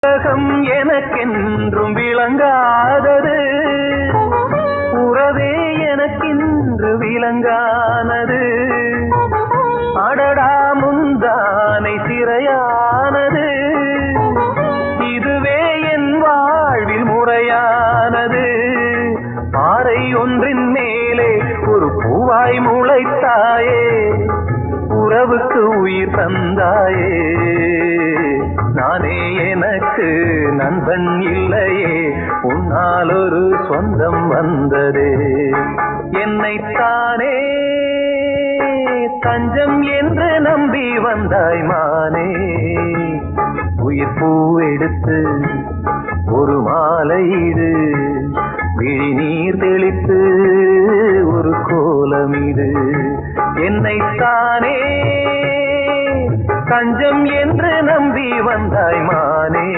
உலகம் எனக்கென்றும் விளங்காதது, உறவே எனக்கென்று விளங்கானது. அடடா முந்தானை சிறையானது, இதுவே என் வாழ்வில் முறையானது. பாறை ஒன்றின் மேலே ஒரு பூவாய் முளைத்தாயே, உறவுக்கு உயிர் தந்தாயே. நானே எனக்கு நண்பன் இல்லையே, உன்னால் ஒரு சொந்தம் வந்ததே. என்னைத்தானே தஞ்சம் என்று நம்பி வந்தாய் மானே. உயிர் பூ எடுத்து ஒரு மாலையிடு, விழி நீர் தெளித்து ஒரு கோலமிடு. என்னைத்தானே தஞ்சம் என்று நம்பி வந்தாய் மானே.